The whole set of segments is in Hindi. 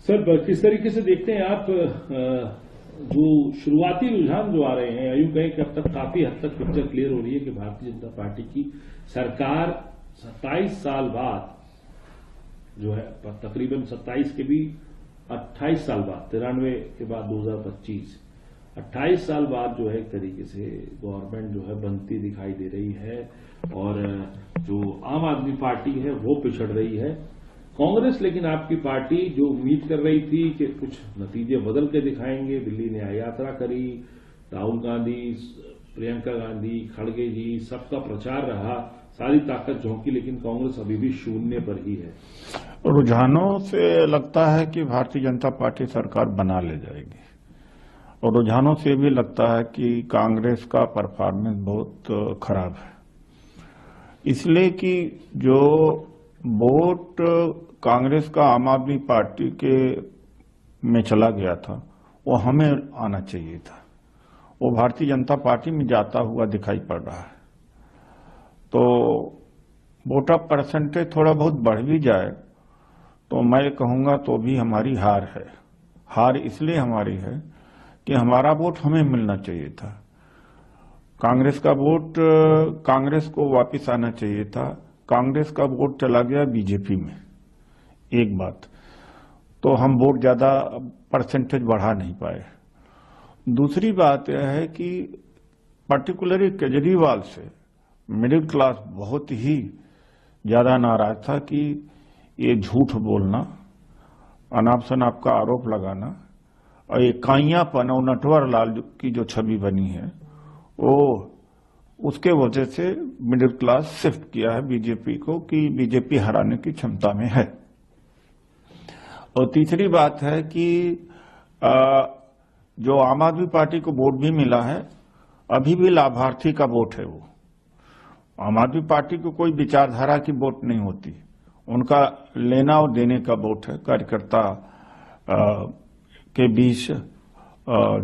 सर, किस तरीके से देखते हैं आप जो शुरुआती रुझान जो आ रहे हैं, यूं कहें कि अब तक काफी हद तक पिक्चर क्लियर हो रही है कि भारतीय जनता पार्टी की सरकार 27 साल बाद जो है, तकरीबन 27 के भी 28 साल बाद, 93 के बाद 2025, 28 साल बाद जो है एक तरीके से गवर्नमेंट जो है बनती दिखाई दे रही है और जो आम आदमी पार्टी है वो पिछड़ रही है। कांग्रेस लेकिन आपकी पार्टी जो उम्मीद कर रही थी कि कुछ नतीजे बदल के दिखाएंगे, दिल्ली न्याय यात्रा करी, राहुल गांधी, प्रियंका गांधी, खड़गे जी, सबका प्रचार रहा, सारी ताकत झोंकी, लेकिन कांग्रेस अभी भी शून्य पर ही है। रुझानों से लगता है कि भारतीय जनता पार्टी सरकार बना ले जाएगी और रुझानों से भी लगता है कि कांग्रेस का परफॉर्मेंस बहुत खराब है, इसलिए कि जो वोट कांग्रेस का आम आदमी पार्टी के में चला गया था वो हमें आना चाहिए था, वो भारतीय जनता पार्टी में जाता हुआ दिखाई पड़ रहा है। तो वोट ऑफ परसेंटेज थोड़ा बहुत बढ़ भी जाए तो मैं कहूंगा तो भी हमारी हार है। हार इसलिए हमारी है कि हमारा वोट हमें मिलना चाहिए था, कांग्रेस का वोट कांग्रेस को वापस आना चाहिए था, कांग्रेस का वोट चला गया बीजेपी में, एक बात। तो हम वोट ज्यादा परसेंटेज बढ़ा नहीं पाए। दूसरी बात यह है कि पर्टिकुलरली केजरीवाल से मिडिल क्लास बहुत ही ज्यादा नाराज था कि ये झूठ बोलना, अनाप शनाप का आरोप लगाना और ये काइयापन और नटवर लाल की जो छवि बनी है वो उसके वजह से मिडिल क्लास शिफ्ट किया है बीजेपी को कि बीजेपी हराने की क्षमता में है। और तीसरी बात है कि जो आम आदमी पार्टी को वोट भी मिला है अभी भी लाभार्थी का वोट है, वो आम आदमी पार्टी को कोई विचारधारा की वोट नहीं होती, उनका लेना और देने का वोट है। कार्यकर्ता के बीच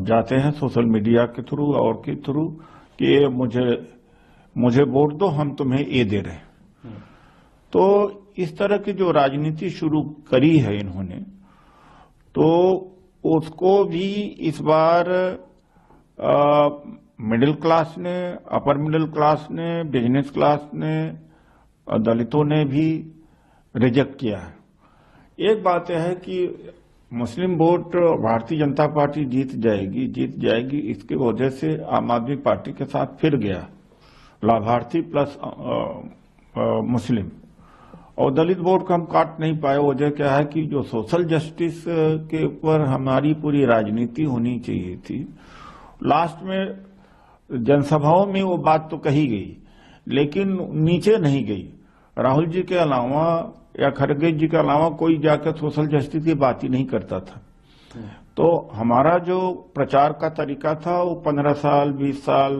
जाते हैं सोशल मीडिया के थ्रू और के थ्रू कि मुझे वोट दो, हम तुम्हें ये दे रहे हैं। तो इस तरह की जो राजनीति शुरू करी है इन्होंने, तो उसको भी इस बार मिडिल क्लास ने, अपर मिडिल क्लास ने, बिजनेस क्लास ने, दलितों ने भी रिजेक्ट किया है। एक बात यह है कि मुस्लिम वोट भारतीय जनता पार्टी जीत जाएगी, इसकी वजह से आम आदमी पार्टी के साथ फिर गया लाभार्थी प्लस मुस्लिम, और दलित वोट को हम काट नहीं पाए। वजह क्या है कि जो सोशल जस्टिस के ऊपर हमारी पूरी राजनीति होनी चाहिए थी, लास्ट में जनसभाओं में वो बात तो कही गई लेकिन नीचे नहीं गई। राहुल जी के अलावा या खड़गे जी के अलावा कोई जाकर सोशल जस्टिस की बात ही नहीं करता था। तो हमारा जो प्रचार का तरीका था वो 15 साल 20 साल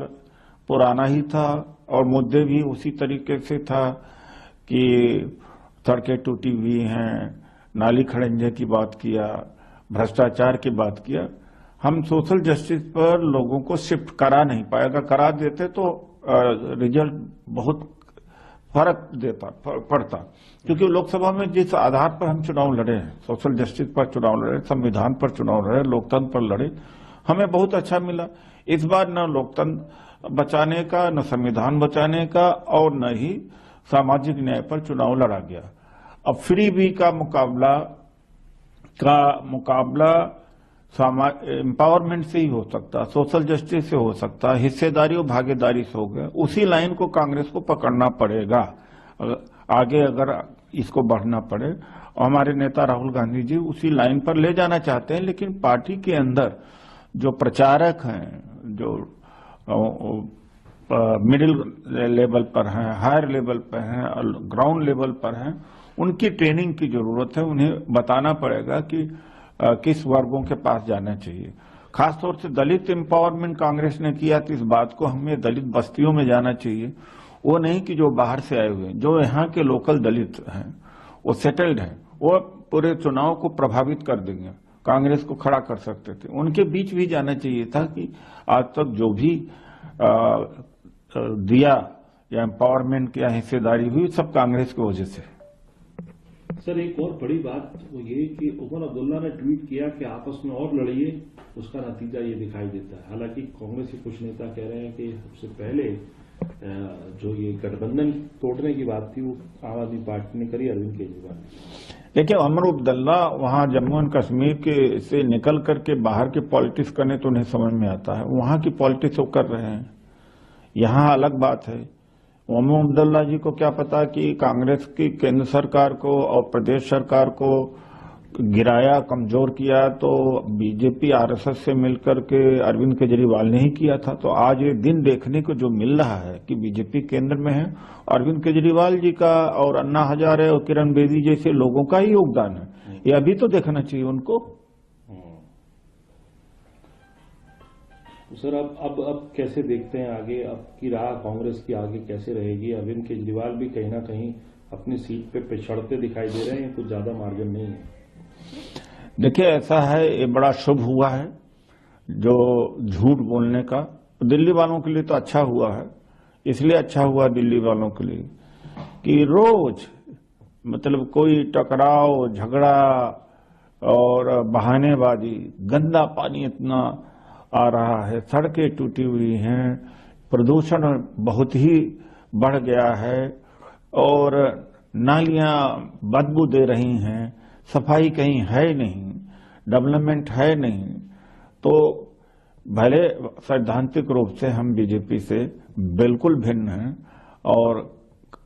पुराना ही था और मुद्दे भी उसी तरीके से था कि सड़कें टूटी हुई हैं, नाली खड़ंजे की बात किया, भ्रष्टाचार की बात किया। हम सोशल जस्टिस पर लोगों को शिफ्ट करा नहीं पाए, अगर करा देते तो रिजल्ट बहुत फर्क पड़ता, क्योंकि लोकसभा में जिस आधार पर हम चुनाव लड़े हैं, सोशल जस्टिस पर चुनाव लड़े, संविधान पर चुनाव लड़े, लोकतंत्र पर लड़े, हमें बहुत अच्छा मिला। इस बार न लोकतंत्र बचाने का, न संविधान बचाने का और न ही सामाजिक न्याय पर चुनाव लड़ा गया। अब फ्री बी का मुकाबला एम्पावरमेंट से ही हो सकता, सोशल जस्टिस से हो सकता, हिस्सेदारी और भागीदारी से हो गया। उसी लाइन को कांग्रेस को पकड़ना पड़ेगा आगे अगर इसको बढ़ना पड़े, और हमारे नेता राहुल गांधी जी उसी लाइन पर ले जाना चाहते हैं। लेकिन पार्टी के अंदर जो प्रचारक हैं, जो मिडिल लेवल पर हैं, हायर लेवल पर हैं, ग्राउंड लेवल पर हैं, उनकी ट्रेनिंग की जरूरत है। उन्हें बताना पड़ेगा कि किस वर्गों के पास जाना चाहिए। खासतौर से दलित एम्पावरमेंट कांग्रेस ने किया, तो इस बात को हमें दलित बस्तियों में जाना चाहिए, वो नहीं कि जो बाहर से आए हुए, जो यहाँ के लोकल दलित हैं, वो सेटल्ड हैं, वो पूरे चुनाव को प्रभावित कर देंगे, कांग्रेस को खड़ा कर सकते थे। उनके बीच भी जाना चाहिए था कि आज तक जो भी दिया या एम्पावरमेंट या हिस्सेदारी हुई सब कांग्रेस की वजह से। सर एक और बड़ी बात वो ये कि उमर अब्दुल्ला ने ट्वीट किया कि आपस में और लड़िए, उसका नतीजा ये दिखाई देता है। हालांकि कांग्रेस के कुछ नेता कह रहे हैं कि सबसे पहले जो ये गठबंधन तोड़ने की बात थी वो आम आदमी पार्टी ने करी, अरविंद केजरीवाल ने। देखिए, उमर अब्दुल्ला वहां जम्मू एंड कश्मीर के से निकल करके बाहर की पॉलिटिक्स करने तो उन्हें समझ में आता है, वहां की पॉलिटिक्स वो कर रहे हैं, यहां अलग बात है। उमर अब्दुल्ला जी को क्या पता कि कांग्रेस की केंद्र सरकार को और प्रदेश सरकार को गिराया, कमजोर किया तो बीजेपी आरएसएस से मिलकर के अरविंद केजरीवाल ने ही किया था। तो आज ये दिन देखने को जो मिल रहा है कि बीजेपी केंद्र में है, अरविंद केजरीवाल जी का और अन्ना हजारे और किरण बेदी जैसे लोगों का ही योगदान है, ये अभी तो देखना चाहिए उनको। तो सर अब कैसे देखते हैं आगे, अब की राह कांग्रेस की आगे कैसे रहेगी? अरविंद केजरीवाल भी कहीं ना कहीं अपनी सीट पे पिछड़ते दिखाई दे रहे हैं, कुछ ज्यादा मार्जिन नहीं है। देखिए, ऐसा है, ये बड़ा शुभ हुआ है जो झूठ बोलने का। दिल्ली वालों के लिए तो अच्छा हुआ है, इसलिए अच्छा हुआ दिल्ली वालों के लिए कि रोज मतलब कोई टकराव, झगड़ा और बहानेबाजी, गंदा पानी इतना आ रहा है, सड़कें टूटी हुई हैं, प्रदूषण बहुत ही बढ़ गया है और नालियां बदबू दे रही हैं, सफाई कहीं है नहीं, डेवलपमेंट है नहीं। तो भले सैद्धांतिक रूप से हम बीजेपी से बिल्कुल भिन्न हैं और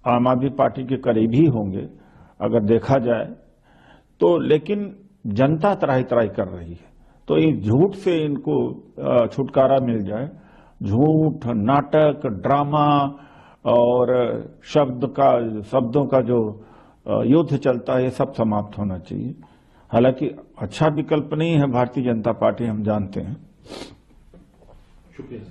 आम आदमी पार्टी के करीब ही होंगे अगर देखा जाए तो, लेकिन जनता त्राही त्राही कर रही है। तो इस झूठ से इनको छुटकारा मिल जाए। झूठ, नाटक, ड्रामा और शब्दों का जो युद्ध चलता है, ये सब समाप्त होना चाहिए। हालांकि अच्छा विकल्प नहीं है भारतीय जनता पार्टी, हम जानते हैं। शुक्रिया।